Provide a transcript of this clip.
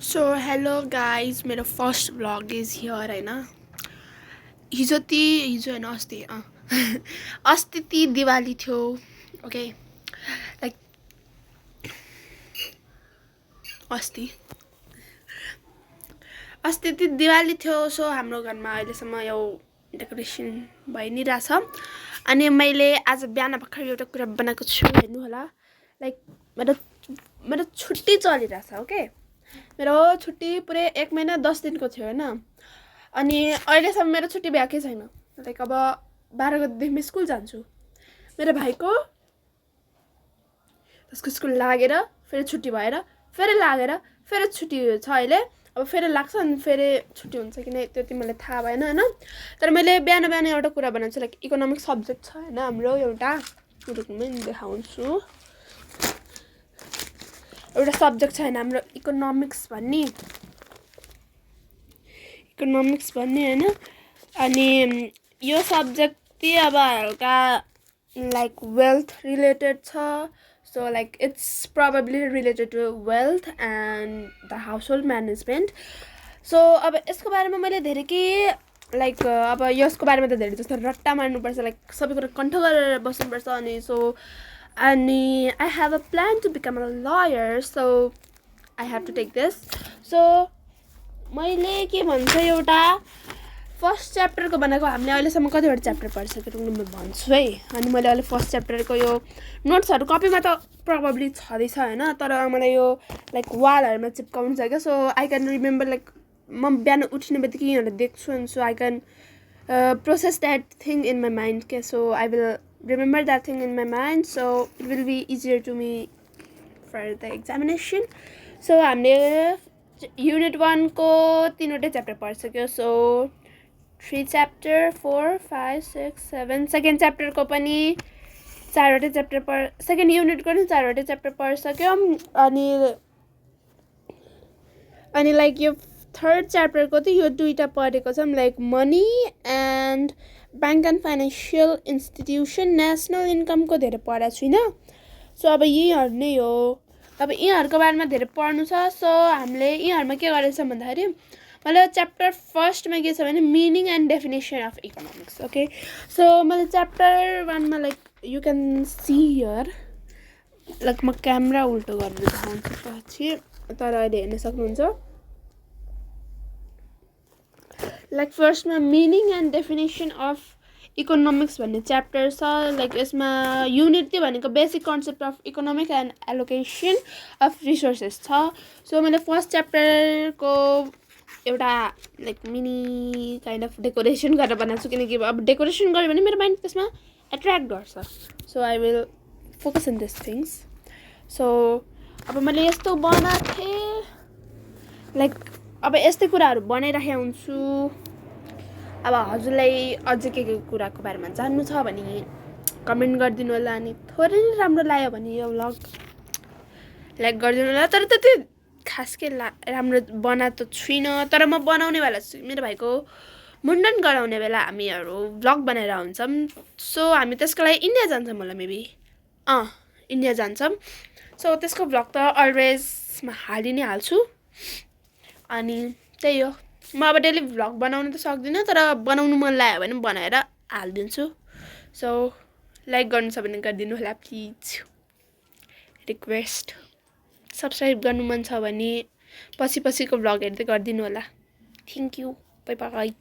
so hello guys मेरो first vlog is here होइन हिजो होइन अस्ति ती दिवाली थियो ओके लाइक अस्ति ती दिवाली थियो सो हाम्रो घरमा अहिलेसम्म यो डेकोरेसन भइ नै रहेछ अनि मैले आज बिहान भर्खर एउटा कुरा बनाएको छु हेर्नु होला लाइक मेरो छुट्टी चलिरहेछ ओके मेरो छुट्टी पुरै 1 महिना 10 दिनको थियो होइन अनि अहिलेसम्म मेरो छुट्टी भएकै छैन लाइक अब 12 गतेदेखि म स्कुल जान्छु मेरो भाइको त्यसको स्कुल लागेर फेरि छुट्टी भएर फेरि लागेर फेरि छुट्टी छ अहिले अब फेरि लाग्छ अनि फेरि छुट्टी हुन्छ कि नै त्यो तिमीलाई थाहा भएन होइन तर मैले बिहान बिहान एउटा कुरा बनाउँछु लाइक इकोनोमिक्स सब्जेक्ट छ होइन हाम्रो एउटा देखाउँछु एउटा सब्जेक्ट छ होइन हाम्रो इकोनोमिक्स भन्ने होइन अनि यो सब्जेक्ट चाहिँ अब हल्का लाइक वेल्थ रिलेटेड छ so like it's probably related to wealth and the house hold management so अब यसको बारेमा मैले धेरै के लाइक अब यसको बारेमा त धेरै जस्तो रट्टा मार्नुपर्छ लाइक सबै कुरा कन्ठ गरेर बस्नुपर्छ अनि सो अनि I have a plan to become a lawyer so I have to take this so मैले के भन्छ एउटा फर्स्ट च्याप्टरको बनाएको हामीले अहिलेसम्म कतिवटा च्याप्टर पढिसकेको म भन्छु है अनि मैले अहिले फर्स्ट च्याप्टरको यो नोट्सहरू कपीमा त प्रोबेबली छँदैछ होइन तर मलाई यो लाइक वालहरूमा चिप्काउनु छ क्या so I can remember like म बिहान उठ्ने बित्तिकै यिनीहरू देख्छु अनि so I can process that thing in my mind के so I will remember that thing in my mind so it will be easier to me for the examination so हामीले unit 1 को 3वटै च्याप्टर पढिसक्यो सो 3 च्याप्टर 4 5 6 7 सेकेन्ड च्याप्टरको पनि 4वटै chapter second युनिटको पनि 4वटै chapter पढिसक्यो अनि like यो third च्याप्टरको चाहिँ यो 2टा पढेको छौँ like money and bank and financial institution national इन्कमको धेरै पढाएको छुइनँ सो अब यीहरू नै हो अब यीहरूको बारेमा धेरै पढ्नु छ सो हामीले यीहरूमा के गरेछ भन्दाखेरि मैले च्याप्टर फर्स्टमा के छ भने meaning and definition of economics okay so मैले च्याप्टर 1मा like you can see here like म क्यामेरा उल्टो गरेर देखाउँछु पछि तर अहिले हेर्न सक्नुहुन्छ लाइक फर्स्टमा meaning and definition of economics भन्ने च्याप्टर छ लाइक यसमा युनिट त्यो भनेको basic concept of economic and allocation of resources छ सो मैले फर्स्ट च्याप्टरको एउटा like mini kind of decoration गरेर बनाएको छु किनकि अब डेकोरेसन गऱ्यो भने मेरो माइन्ड त्यसमा एट्र्याक्ट गर्छ so I will focus in this things so अब मैले यस्तो बनाएको थिएँ लाइक अब यस्तै कुराहरू बनाइराखेको हुन्छु अब हजुरलाई अझै के कुराको बारेमा जान्नु छ भने कमेन्ट गरिदिनु होला अनि थोरै राम्रो लाग्यो भने यो भ्लग लाइक गरिदिनु होला तर त्यति खास के राम्रो बना त छुइनँ तर म बनाउनेवाला छु मेरो भाइको मुण्डन गराउने बेला हामीहरू भ्लग बनाएर हुन्छौँ सो हामी त्यसको लागि इन्डिया जान्छौँ होला मेबी इन्डिया जान्छौँ सो त्यसको भ्लग त अलवेजमा हालि नै हाल्छु अनि त्यही हो म अब डेली भ्लग बनाउनु त सक्दिनँ तर बनाउनु मन लाग्यो भने बनाएर हालिदिन्छु सो लाइक गर्नु छ भने गरिदिनु होला प्लिज रिक्वेस्ट सब्सक्राइब गर्नु मन छ भने पछिको भ्लग हेर्दै गरिदिनु होला थ्याङ्क यू बाइ बाइ